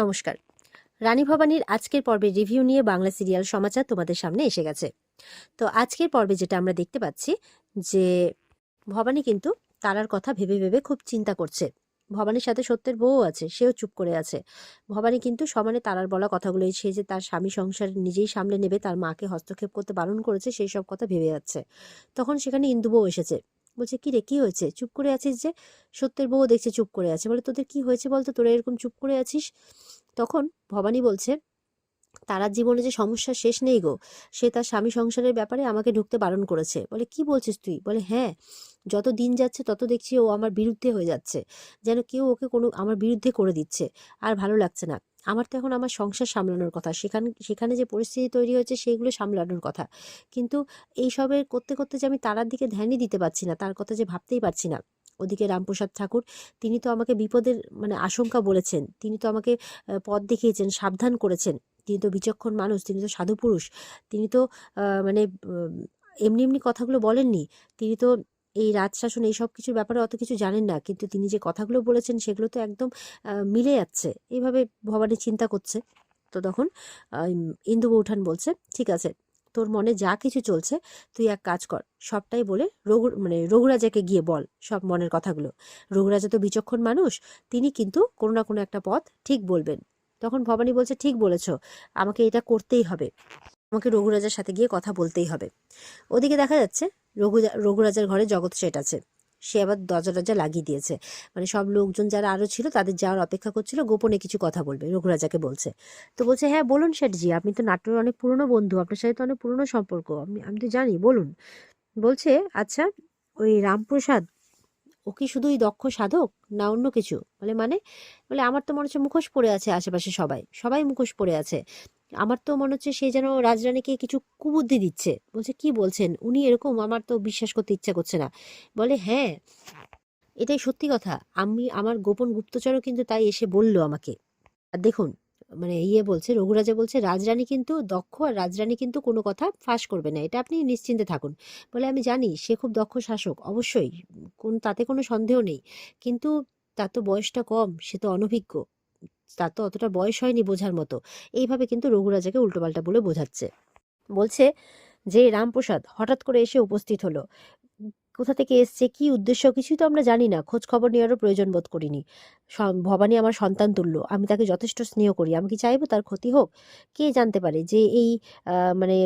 নমস্কার। রানী ভবানীর আজকের পর্বের রিভিউ নিয়ে বাংলা সিরিয়াল সমাচার তোমাদের সামনে এসে গেছে। তো আজকের পর্বে যেটা আমরা দেখতে পাচ্ছি যে ভবানী কিন্তু তারার কথা ভেবে ভেবে খুব চিন্তা করছে। ভবানীর সাথে সত্যের বউ আছে, সেও চুপ করে আছে। ভবানী কিন্তু সমানে তারার বলা কথাগুলোই, সে যে তার স্বামী সংসার নিজেই সামলে নেবে, তার মাকে হস্তক্ষেপ করতে বারণ করেছে, সেই সব কথা ভেবে যাচ্ছে। তখন সেখানে ইন্দু বউ এসেছে। বলছে, কি রে, কি হয়েছে, চুপ করে আছিস যে? সত্যের বউ দেখছে চুপ করে আছে। বলে, তোদের কি হয়েছে বলতো, তোরা এরকম চুপ করে আছিস? তখন ভবানী বলছে, তারার জীবনে যে সমস্যা শেষ নেই গো, সে তার স্বামী সংসারের ব্যাপারে আমাকে ঢুকতে বারণ করেছে। বলে, কি বলছিস তুই? বলে, হ্যাঁ, যত দিন যাচ্ছে তত দেখছি ও আমার বিরুদ্ধে হয়ে যাচ্ছে, যেন কেউ ওকে কোনো আমার বিরুদ্ধে করে দিচ্ছে। আর ভালো লাগছে না। আমার তো এখন আমার সংসার সামলানোর কথা, সেখানে সেখানে যে পরিস্থিতি তৈরি হয়েছে সেইগুলো সামলানোর কথা, কিন্তু এইসবের করতে করতে যে আমি তারার দিকে ধ্যানই দিতে পারছি না, তার কথা যে ভাবতেই পারছি না। ওদিকে রামপ্রসাদ ঠাকুর, তিনি তো আমাকে বিপদের আশঙ্কা বলেছেন, তিনি তো আমাকে পথ দেখিয়েছেন, সাবধান করেছেন। তিনি তো বিচক্ষণ মানুষ, তিনি তো সাধু পুরুষ। তিনি তো এমনি এমনি কথাগুলো বলেননি। তিনি তো এই রাজশাসন এই সব কিছুর ব্যাপারে অত কিছু জানেন না, কিন্তু তিনি যে কথাগুলো বলেছেন সেগুলো তো একদম মিলে যাচ্ছে। এইভাবে ভবানী চিন্তা করছে। তো তখন ইন্দু বৌঠান বলছে, ঠিক আছে, তোর মনে যা কিছু চলছে তুই এক কাজ কর, সবটাই বলে রঘুরাজাকে গিয়ে বল সব মনের কথাগুলো। রঘুরাজা তো বিচক্ষণ মানুষ, তিনি কিন্তু কোনো না কোনো একটা পথ ঠিক বলবেন। তখন ভবানী বলছে, ঠিক বলেছ, আমাকে এটা করতেই হবে, আমাকে রঘুরাজার সাথে গিয়ে কথা বলতেই হবে। ওদিকে দেখা যাচ্ছে রঘুরাজার ঘরে জগৎ শেঠ আছে। সে আবার দরজা টরজা লাগিয়ে দিয়েছে, সব লোকজন যারা আরো ছিল তাদের যাওয়ার অপেক্ষা করছিল, গোপনে কিছু কথা বলবে, রঘুরাজাকে বলছে। তো বলছে, হ্যাঁ বলুন শেঠজি, আপনি তো নাটোরের অনেক পুরনো বন্ধু, আপনার সাথে তো অনেক পুরনো সম্পর্ক, আমি আমি তো জানি, বলুন। বলছে, আচ্ছা, ওই রামপ্রসাদ, ও কি শুধুই দক্ষ সাধক, না অন্য কিছু? বলে আমার তো মনে হচ্ছে মুখোশ পড়ে আছে, আশেপাশে সবাই সবাই মুখোশ পড়ে আছে। আমার তো মনে হচ্ছে সে যেন রাজরানীকে কিছু কুবুদ্ধি দিচ্ছে। বলছে, কি বলছেন উনি এরকম? আমার তো বিশ্বাস করতে ইচ্ছা করছে না। বলে, হ্যাঁ, এটাই সত্যি কথা। আমার গোপন গুপ্তচরও কিন্তু তাই এসে বলল আমাকে। আর দেখুন, বলছে, রঘুরাজা বলছে, রাজরানী কিন্তু দক্ষ, আর রাজরানী কিন্তু কোনো কথা ফাঁস করবে না, এটা আপনি নিশ্চিন্তে থাকুন। বলে, আমি জানি সে খুব দক্ষ শাসক, অবশ্যই, তাতে কোনো সন্দেহ নেই, কিন্তু তার তো বয়সটা কম, সে তো অনভিজ্ঞ, তার তো অতটা বয়স হয়নি বোঝার মতো। এইভাবে কিন্তু রঘুরাজাকে উল্টোপাল্টা বলে বোঝাচ্ছে। বলছে যে রামপ্রসাদ হঠাৎ করে এসে উপস্থিত হলো, কোথা থেকে এসছে, কি উদ্দেশ্য, কিছুই তো আমরা জানি না, খোঁজ খবর নেওয়ারও প্রয়োজন বোধ করিনি। ভবানী আমার সন্তান তুল্য, আমি তাকে যথেষ্ট স্নেহ করি, আমি কি চাইবো তার ক্ষতি হোক? কে জানতে পারে যে এই আহ, মানে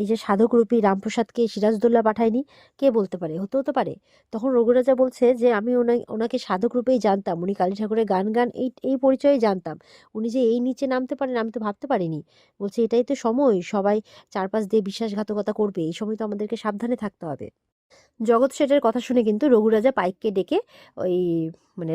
এই যে সাধকরূপী রামপ্রসাদকে সিরাজদৌল্লা পাঠায়নি? কে বলতে পারে, হতেও তো পারে। তখন রঘুরাজা বলছে যে আমি ওনাকে সাধক রূপেই জানতাম, উনি কালী ঠাকুরের গান গান, এই এই পরিচয়ে জানতাম। উনি যে এই নিচে নামতে পারেন আমি তো ভাবতে পারিনি। বলছে, এটাই তো সময়, সবাই চারপাশ দিয়ে বিশ্বাসঘাতকতা করবে, এই সময় তো আমাদেরকে সাবধানে থাকতে হবে। জগৎ শেঠের কথা শুনে কিন্তু রঘুরাজা পাইককে ডেকে ওই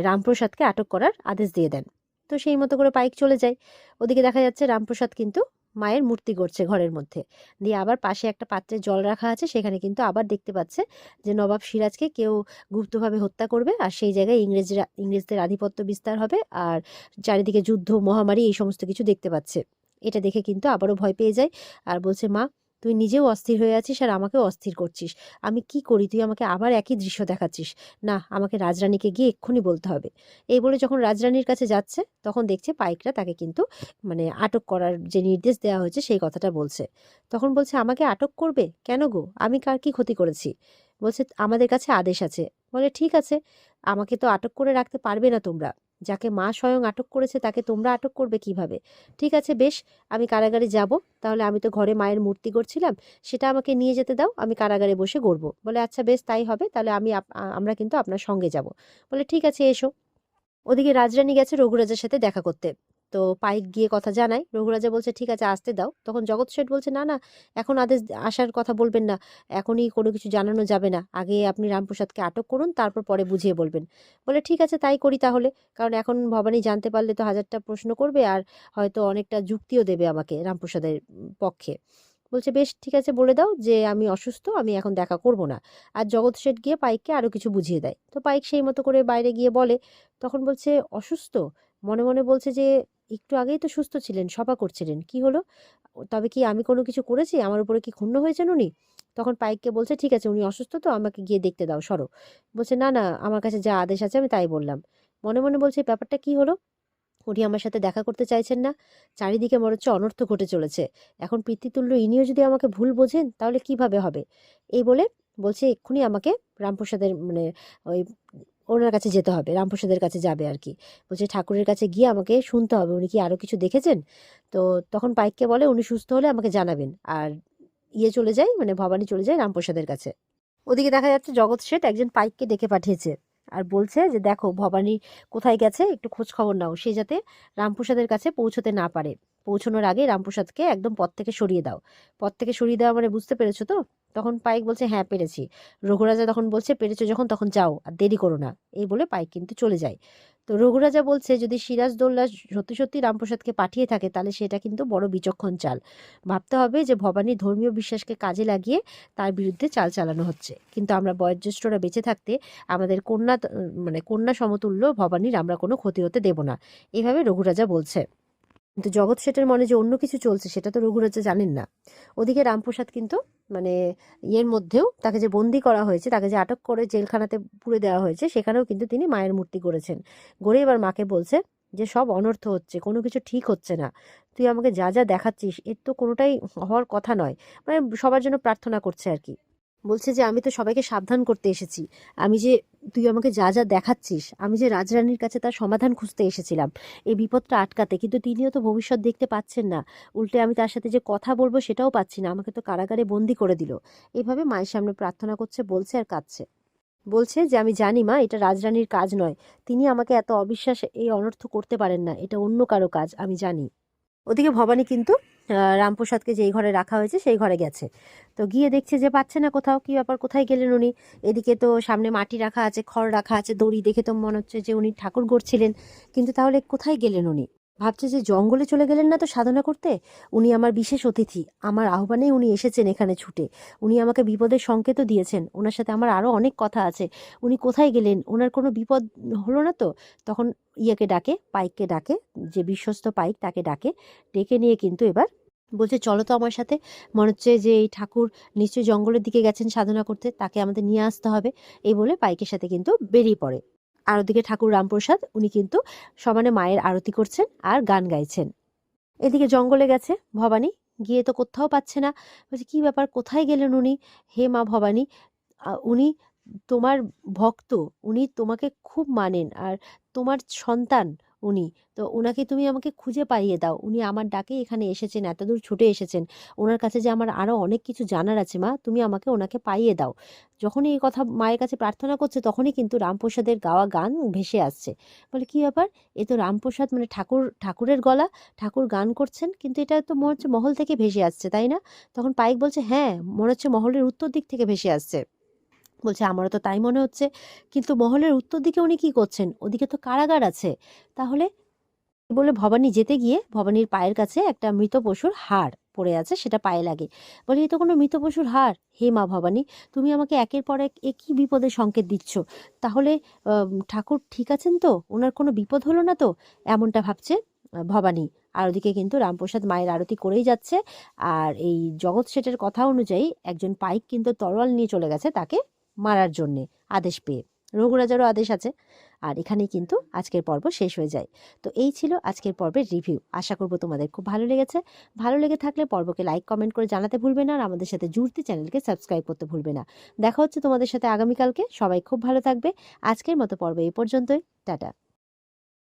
রামপ্রসাদকে আটক করার আদেশ দিয়ে দেন। তো সেই মতো করে পাইক চলে যায়। ওদিকে দেখা যাচ্ছে রামপ্রসাদ কিন্তু মায়ের মূর্তি করছে ঘরের মধ্যে। দিয়ে আবার পাশে একটা পাত্রে জল রাখা আছে, সেখানে কিন্তু আবার দেখতে পাচ্ছে যে নবাব সিরাজকে কেউ গুপ্তভাবে হত্যা করবে, আর সেই জায়গায় ইংরেজদের আধিপত্য বিস্তার হবে, আর চারিদিকে যুদ্ধ মহামারী এই সমস্ত কিছু দেখতে পাচ্ছে। এটা দেখে কিন্তু আবারও ভয় পেয়ে যায়, আর বলছে, মা, তুই নিজেও অস্থির হয়ে আছিস আর আমাকেও অস্থির করছিস, আমি কি করি, তুই আমাকে আবার একই দৃশ্য দেখাচ্ছিস। না, আমাকে রাজরানীকে গিয়ে এক্ষুনি বলতে হবে। এই বলে যখন রাজরানীর কাছে যাচ্ছে, তখন দেখছে পাইকরা তাকে কিন্তু আটক করার যে নির্দেশ দেওয়া হয়েছে সেই কথাটা বলছে। তখন বলছে, আমাকে আটক করবে কেন গো, আমি কার কি ক্ষতি করেছি? বলছে, আমাদের কাছে আদেশ আছে। বলে, ঠিক আছে, আমাকে তো আটক করে রাখতে পারবে না তোমরা, যাকে মা স্বয়ং আটক করেছে তাকে তোমরা আটক করবে কিভাবে? ঠিক আছে, বেশ, আমি কারাগারে যাব, তাহলে আমি তো ঘরে মায়ের মূর্তি করছিলাম, সেটা আমাকে নিয়ে যেতে দাও, আমি কারাগারে বসে গড়ব। বলে, আচ্ছা বেশ, তাই হবে, তাহলে আমরা কিন্তু আপনার সঙ্গে যাব। বলে, ঠিক আছে, এসো। ওদিকে রাজরানী গেছে রঘুরাজার সাথে দেখা করতে। তো পাইক গিয়ে কথা জানায়, রঘুরাজা বলছে, ঠিক আছে, আসতে দাও। তখন জগৎ শেঠ বলছে, না না, এখন আদেশ আসার কথা বলবেন না, এখনই কোনো কিছু জানানো যাবে না, আগে আপনি রামপ্রসাদকে আটক করুন, তারপর পরে বুঝিয়ে বলবেন। বলে, ঠিক আছে, তাই করি তাহলে, কারণ এখন ভবানী জানতে পারলে তো হাজারটা প্রশ্ন করবে, আর হয়তো অনেকটা যুক্তিও দেবে আমাকে রামপ্রসাদের পক্ষে। বলছে, বেশ, ঠিক আছে, বলে দাও যে আমি অসুস্থ, আমি এখন দেখা করব না। আর জগৎ শেঠ গিয়ে পাইককে আরো কিছু বুঝিয়ে দেয়। তো পাইক সেই মতো করে বাইরে গিয়ে বলে। তখন বলছে, অসুস্থ? মনে মনে বলছে যে একটু আগেই তো সুস্থ ছিলেন, সভা করছিলেন, কি হলো? তবে কি আমি কোনো কিছু করেছি, আমার উপরে কি ক্ষুণ্ণ হয়েছেন উনি? তখন পাইককে বলছে, ঠিক আছে, উনি অসুস্থ তো, আমাকে গিয়ে দেখতে দাও, সরো। বলছে, না না, আমার কাছে যা আদেশ আছে আমি তাই বললাম। মনে মনে বলছে, ব্যাপারটা কি হলো? উনি আমার সাথে দেখা করতে চাইছেন না। চারিদিকে মনে হচ্ছে অনর্থ ঘটে চলেছে। এখন পিতৃতুল্য ইনিও যদি আমাকে ভুল বোঝেন তাহলে কিভাবে হবে? এই বলে বলছে এক্ষুনি আমাকে রামপ্রসাদের মানে ওই ওনার কাছে যেতে হবে, রামপ্রসাদের কাছে যাবে আর কি। বলছে ঠাকুরের কাছে গিয়ে আমাকে শুনতে হবে উনি কি আরও কিছু দেখেছেন। তো তখন পাইককে বলে উনি সুস্থ হলে আমাকে জানাবেন। আর চলে যায়, মানে ভবানী চলে যায় রামপ্রসাদের কাছে। ওদিকে দেখা যাচ্ছে জগৎ শেঠ একজন পাইককে ডেকে পাঠিয়েছে আর বলছে যে দেখো ভবানী কোথায় গেছে একটু খোঁজ খবর নাও, সে যাতে রামপ্রসাদের কাছে পৌঁছতে না পারে। পৌঁছানোর আগে রামপ্রসাদকে একদম পথ থেকে সরিয়ে দাও। পথ থেকে সরিয়ে দেওয়া মানে বুঝতে পেরেছো তো? তখন পাইক বলছে হ্যাঁ পেরেছি। রঘুরাজা তখন বলছে পেরেছো যখন তখন যাও, আর দেরি করো না। এই বলে পাইক কিন্তু চলে যায়। তো রঘুরাজা বলছে যদি সিরাজদৌল্লা সত্যি সত্যি রামপ্রসাদকে পাঠিয়ে থাকে তাহলে সেটা কিন্তু বড় বিচক্ষণ চাল। ভাবতে হবে যে ভবানীর ধর্মীয় বিশ্বাসকে কাজে লাগিয়ে তার বিরুদ্ধে চাল চালানো হচ্ছে। কিন্তু আমরা বয়োজ্যেষ্ঠরা বেঁচে থাকতে আমাদের কন্যা মানে কন্যা সমতুল্য ভবানীর আমরা কোনো ক্ষতি হতে দেব না, এভাবে রঘুরাজা বলছে। কিন্তু জগৎ শেঠের মনে যে অন্য কিছু চলছে সেটা তো রঘুরাজা জানেন না। ওদিকে রামপ্রসাদ কিন্তু মানে মধ্যেও তাকে যে বন্দি করা হয়েছে, তাকে যে আটক করে জেলখানাতে পুরে দেওয়া হয়েছে, সেখানেও কিন্তু তিনি মায়ের মূর্তি গড়েছেন। গড়ে এবার মাকে বলছে যে সব অনর্থ হচ্ছে, কোনো কিছু ঠিক হচ্ছে না। তুই আমাকে যা যা দেখাচ্ছিস এর তো কোনোটাই হওয়ার কথা নয়। মানে সবার জন্য প্রার্থনা করছে আর কি। বলছে যে আমি তো সবাইকে সাবধান করতে এসেছি। আমি যে তুই আমাকে যা যা দেখাচ্ছিস, আমি যে রাজরানীর কাছে তার সমাধান খুঁজতে এসেছিলাম এই বিপদটা আটকাতে, কিন্তু তিনিও তো ভবিষ্যৎ দেখতে পাচ্ছেন না। উল্টে আমি তার সাথে যে কথা বলবো সেটাও পাচ্ছি না, আমাকে তো কারাগারে বন্দি করে দিল। এভাবে মায়ের সামনে প্রার্থনা করছে, বলছে আর কাঁদছে। বলছে যে আমি জানি মা এটা রাজরানীর কাজ নয়, তিনি আমাকে এত অবিশ্বাস এই অনর্থ করতে পারেন না, এটা অন্য কারো কাজ আমি জানি। ওদিকে ভবানী কিন্তু রামপ্রসাদকে যেই ঘরে রাখা হয়েছে সেই ঘরে গেছে। তো গিয়ে দেখছে যে পাচ্ছে না কোথাও, কি ব্যাপার কোথায় গেলেন উনি। এদিকে তো সামনে মাটি রাখা আছে, খড় রাখা আছে, দড়ি দেখে তো মনে হচ্ছে যে উনি ঠাকুর গড়ছিলেন। কিন্তু তাহলে কোথায় গেলেন উনি? ভাবছে যে জঙ্গলে চলে গেলেন না তো সাধনা করতে? উনি আমার বিশেষ অতিথি, আমার আহ্বানেই উনি এসেছেন এখানে ছুটে। উনি আমাকে বিপদের সংকেতও দিয়েছেন, ওনার সাথে আমার আরও অনেক কথা আছে। উনি কোথায় গেলেন? ওনার কোনো বিপদ হলো না তো? তখন ইয়েকে ডাকে, পাইককে ডাকে, যে বিশ্বস্ত পাইক তাকে ডাকে। ডেকে নিয়ে কিন্তু এবার বলছে চলো তো আমার সাথে, মনে হচ্ছে যে এই ঠাকুর নিশ্চয়ই জঙ্গলের দিকে গেছেন সাধনা করতে, তাকে আমাদের নিয়ে আসতে হবে। এই বলে পাইকের সাথে কিন্তু বেরিয়ে পড়ে। আর ওদিকে ঠাকুর রামপ্রসাদ উনি কিন্তু সমানে মায়ের আরতি করছেন আর গান গাইছেন। এদিকে জঙ্গলে গেছে ভবানী, গিয়ে তো কোথাও পাচ্ছে না। বলছে কি ব্যাপার কোথায় গেলেন উনি? হে মা ভবানী, উনি তোমার ভক্ত, উনি তোমাকে খুব মানেন আর তোমার সন্তান উনি। তো ওনাকে তুমি আমাকে খুঁজে পাইয়ে দাও, উনি আমার ডাকে এখানে এসেছেন, এতদূর ছুটে এসেছেন। ওনার কাছে যে আমার আরও অনেক কিছু জানার আছে মা, তুমি আমাকে ওনাকে পাইয়ে দাও। যখনই এই কথা মায়ের কাছে প্রার্থনা করছে তখনই কিন্তু রামপ্রসাদের গাওয়া গান ভেসে আসছে। বলে কি ব্যাপার, এ তো রামপ্রসাদ মানে ঠাকুরের গলা, ঠাকুর গান করছেন, কিন্তু এটা তো মনে হচ্ছে মহল থেকে ভেসে আসছে তাই না? তখন পাইক বলছে হ্যাঁ মনে হচ্ছে মহলের উত্তর দিক থেকে ভেসে আসছে। বলছে আমারও তো তাই মনে হচ্ছে, কিন্তু মহলের উত্তর দিকে উনি কি করছেন? ওদিকে তো কারাগার আছে। তাহলে বলে ভবানী যেতে গিয়ে ভবানীর পায়ের কাছে একটা মৃত পশুর হাড় পড়ে আছে, সেটা পায়ে লাগে। বলে এ তো কোনো মৃত পশুর হাড়, হে মা ভবানী, তুমি আমাকে একের পর এক এ কি বিপদের সংকেত দিচ্ছ? তাহলে ঠাকুর ঠিক আছেন তো? ওনার কোনো বিপদ হলো না তো? এমনটা ভাবছে ভবানী। আর ওদিকে কিন্তু রামপ্রসাদ মায়ের আরতি করেই যাচ্ছে। আর এই জগৎ শেঠের কথা অনুযায়ী একজন পাইক কিন্তু তরোয়াল নিয়ে চলে গেছে তাকে মারার জন্যে আদেশ পেয়ে। রঘুরাজারও আদেশ আছে। আর এখানেই কিন্তু আজকের পর্ব শেষ হয়ে যায়। তো এই ছিল আজকের পর্বের রিভিউ। আশা করব তোমাদের খুব ভালো লেগেছে। ভালো লেগে থাকলে পর্বকে লাইক কমেন্ট করে জানাতে ভুলবে না, আর আমাদের সাথে জুড়তে চ্যানেলকে সাবস্ক্রাইব করতে ভুলবে না। দেখা হচ্ছে তোমাদের সাথে আগামীকালকে। সবাই খুব ভালো থাকবে। আজকের মতো পর্ব এই পর্যন্তই। টাটা।